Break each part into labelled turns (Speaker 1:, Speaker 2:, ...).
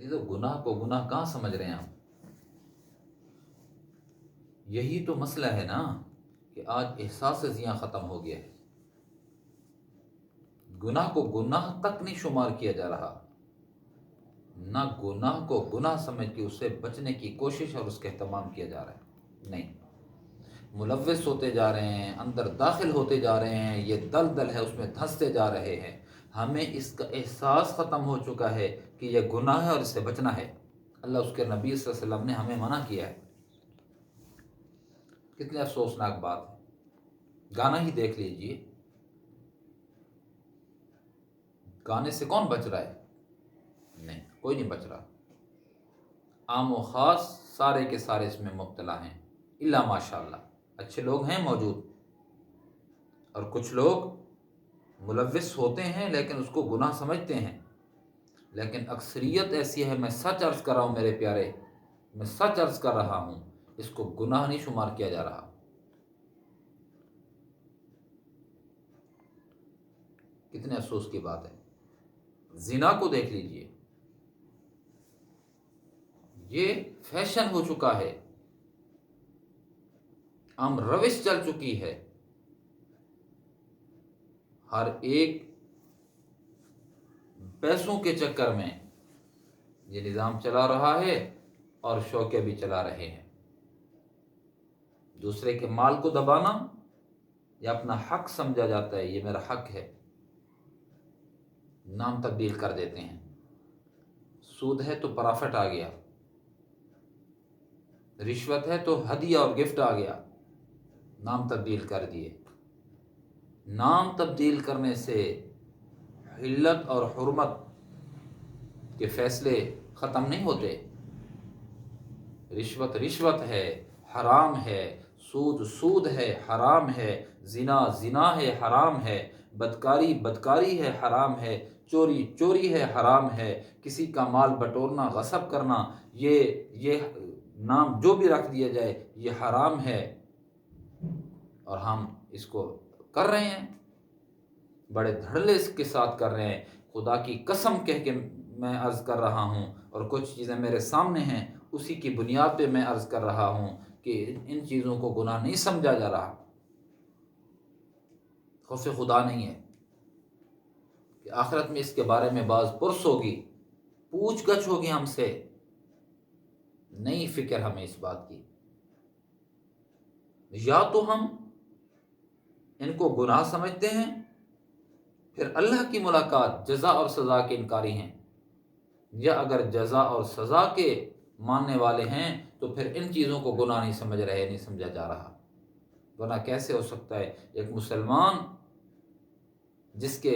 Speaker 1: یہ تو گناہ کو گناہ کہاں سمجھ رہے ہیں آپ؟ یہی تو مسئلہ ہے نا کہ آج احساس زیاں ختم ہو گیا ہے، گناہ کو گناہ تک نہیں شمار کیا جا رہا، نہ گناہ کو گناہ سمجھ کے اس سے بچنے کی کوشش اور اس کا اہتمام کیا جا رہا ہے، نہیں، ملوث ہوتے جا رہے ہیں، اندر داخل ہوتے جا رہے ہیں، یہ دلدل ہے اس میں دھنستے جا رہے ہیں، ہمیں اس کا احساس ختم ہو چکا ہے کہ یہ گناہ ہے اور اس سے بچنا ہے۔ اللہ اس کے نبی صلی اللہ علیہ وسلم نے ہمیں منع کیا ہے، کتنے افسوسناک بات ہے۔ گانا ہی دیکھ لیجئے، گانے سے کون بچ رہا ہے؟ نہیں، کوئی نہیں بچ رہا، عام و خاص سارے کے سارے اس میں مبتلا ہیں، الا ماشاء اللہ اچھے لوگ ہیں موجود، اور کچھ لوگ ملوث ہوتے ہیں لیکن اس کو گناہ سمجھتے ہیں، لیکن اکثریت ایسی ہے، میں سچ عرض کر رہا ہوں میرے پیارے، میں سچ عرض کر رہا ہوں، اس کو گناہ نہیں شمار کیا جا رہا۔ کتنے افسوس کی بات ہے۔ زنا کو دیکھ لیجئے، یہ فیشن ہو چکا ہے، عام روش چل چکی ہے، ہر ایک پیسوں کے چکر میں یہ نظام چلا رہا ہے اور شوقے بھی چلا رہے ہیں، دوسرے کے مال کو دبانا یا اپنا حق سمجھا جاتا ہے، یہ میرا حق ہے، نام تبدیل کر دیتے ہیں، سود ہے تو پرافٹ آ گیا، رشوت ہے تو ہدیہ اور گفٹ آ گیا، نام تبدیل کر دیے۔ نام تبدیل کرنے سے حلت اور حرمت کے فیصلے ختم نہیں ہوتے، رشوت رشوت ہے، حرام ہے، سود سود ہے، حرام ہے، زنا زنا ہے، حرام ہے، بدکاری بدکاری ہے، حرام ہے، چوری چوری ہے، حرام ہے، کسی کا مال بٹورنا، غصب کرنا، یہ نام جو بھی رکھ دیا جائے یہ حرام ہے، اور ہم اس کو کر رہے ہیں، بڑے دھڑلے اس کے ساتھ کر رہے ہیں۔ خدا کی قسم کہہ کے میں عرض کر رہا ہوں، اور کچھ چیزیں میرے سامنے ہیں، اسی کی بنیاد پہ میں عرض کر رہا ہوں کہ ان چیزوں کو گناہ نہیں سمجھا جا رہا، خوف خدا نہیں ہے کہ آخرت میں اس کے بارے میں باز پرس ہوگی، پوچھ گچھ ہوگی ہم سے، نہیں فکر ہمیں اس بات کی۔ یا تو ہم ان کو گناہ سمجھتے ہیں، پھر اللہ کی ملاقات جزا اور سزا کے انکاری ہیں، یا اگر جزا اور سزا کے ماننے والے ہیں تو پھر ان چیزوں کو گناہ نہیں سمجھ رہے، نہیں سمجھا جا رہا۔ گناہ کیسے ہو سکتا ہے؟ ایک مسلمان جس کے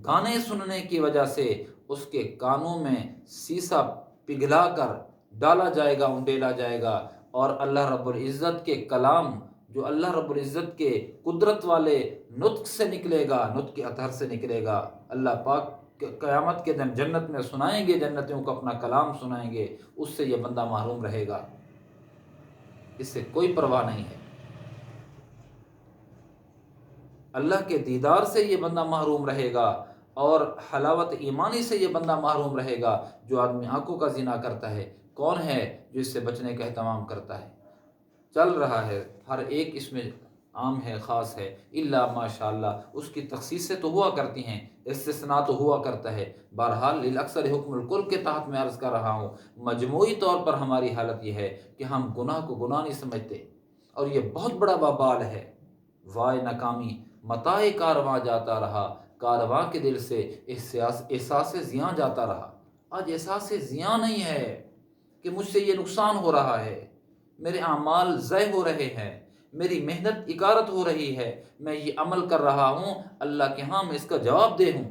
Speaker 1: گانے سننے کی وجہ سے اس کے کانوں میں سیسا پگھلا کر ڈالا جائے گا، انڈیلا جائے گا، اور اللہ رب العزت کے کلام جو اللہ رب العزت کے قدرت والے نطق سے نکلے گا، نطق کے اطہر سے نکلے گا، اللہ پاک قیامت کے دن جنت میں سنائیں گے، جنتیوں کو اپنا کلام سنائیں گے، اس سے یہ بندہ محروم رہے گا، اس سے کوئی پرواہ نہیں ہے۔ اللہ کے دیدار سے یہ بندہ محروم رہے گا، اور حلاوت ایمانی سے یہ بندہ محروم رہے گا۔ جو آدمی آنکھوں کا زنا کرتا ہے، کون ہے جو اس سے بچنے کا اہتمام کرتا ہے؟ چل رہا ہے، ہر ایک اس میں عام ہے، خاص ہے، الا ماشاء اللہ اس کی تخصیصیں تو ہوا کرتی ہیں، استثناء تو ہوا کرتا ہے۔ بہرحال للاکثر حکم الکل کے تحت میں عرض کر رہا ہوں، مجموعی طور پر ہماری حالت یہ ہے کہ ہم گناہ کو گناہ نہیں سمجھتے، اور یہ بہت بڑا وبال ہے۔ وائے ناکامی، متاع کارواں جاتا رہا، کارواں کے دل سے احساس زیاں جاتا رہا۔ آج احساس زیاں نہیں ہے کہ مجھ سے یہ نقصان ہو رہا ہے، میرے اعمال ضائع ہو رہے ہیں، میری محنت اکارت ہو رہی ہے، میں یہ عمل کر رہا ہوں، اللہ کے ہاں میں اس کا جواب دہ ہوں۔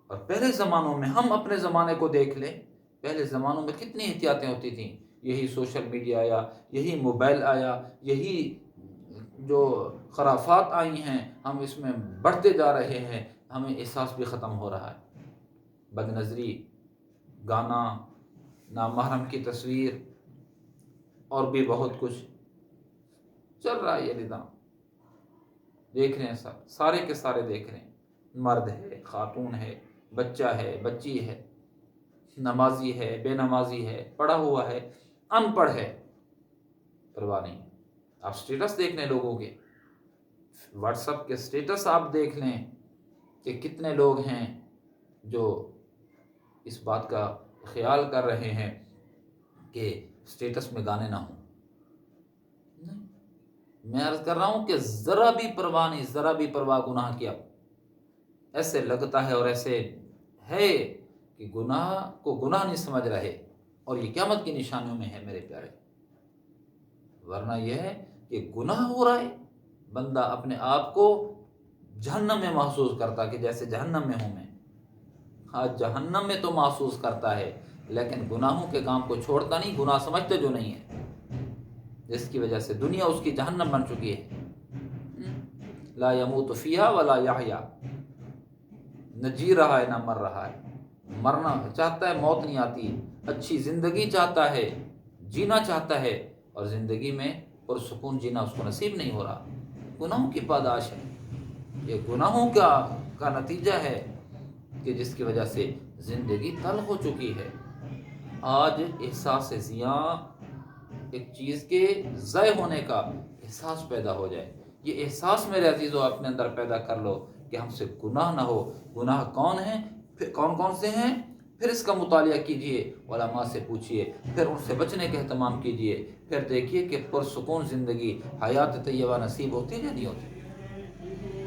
Speaker 1: اور پہلے زمانوں میں، ہم اپنے زمانے کو دیکھ لیں، پہلے زمانوں میں کتنی احتیاطیں ہوتی تھیں، یہی سوشل میڈیا آیا، یہی موبائل آیا، یہی جو خرافات آئی ہیں، ہم اس میں بڑھتے جا رہے ہیں، ہمیں احساس بھی ختم ہو رہا ہے۔ بد نظری، گانا، نامحرم کی تصویر، اور بھی بہت کچھ چل رہا ہے۔ یہ نظام دیکھ رہے ہیں، سارے کے سارے دیکھ رہے ہیں، مرد ہے، خاتون ہے، بچہ ہے، بچی ہے، نمازی ہے، بے نمازی ہے، پڑھا ہوا ہے، ان پڑھ ہے، پرواہ نہیں۔ آپ سٹیٹس دیکھ لیں لوگوں کے، واٹس ایپ کے سٹیٹس آپ دیکھ لیں کہ کتنے لوگ ہیں جو اس بات کا خیال کر رہے ہیں کہ سٹیٹس میں گانے نہ ہوں۔ نہیں، میں عرض کر رہا ہوں کہ ذرا بھی پرواہ نہیں، ذرا بھی پرواہ گناہ کیا ایسے لگتا ہے اور ایسے ہے کہ گناہ کو گناہ نہیں سمجھ رہے، اور یہ قیامت کی نشانیوں میں ہے میرے پیارے۔ ورنہ یہ ہے کہ گناہ ہو رہا ہے، بندہ اپنے آپ کو جہنم میں محسوس کرتا کہ جیسے جہنم میں ہوں میں۔ ہاں، جہنم میں تو محسوس کرتا ہے، لیکن گناہوں کے کام کو چھوڑتا نہیں، گناہ سمجھتے جو نہیں ہے، جس کی وجہ سے دنیا اس کی جہنم بن چکی ہے۔ لا يموت فیہا ولا یحیا، نہ جی رہا ہے نہ مر رہا ہے، مرنا چاہتا ہے موت نہیں آتی، اچھی زندگی چاہتا ہے، جینا چاہتا ہے، اور زندگی میں پرسکون جینا اس کو نصیب نہیں ہو رہا۔ گناہوں کی پاداش ہے، یہ گناہوں کا نتیجہ ہے کہ جس کی وجہ سے زندگی تلخ ہو چکی ہے۔ آج احساس زیاں، ایک چیز کے ضائع ہونے کا احساس پیدا ہو جائے، یہ احساس میرے عزیزو اپنے اندر پیدا کر لو کہ ہم سے گناہ نہ ہو۔ گناہ کون ہیں، پھر کون کون سے ہیں، پھر اس کا مطالعہ کیجئے، علماء سے پوچھئے، پھر ان سے بچنے کا اہتمام کیجئے، پھر دیکھیے کہ پرسکون زندگی، حیات طیبہ نصیب ہوتی ہے یا نہیں ہوتی۔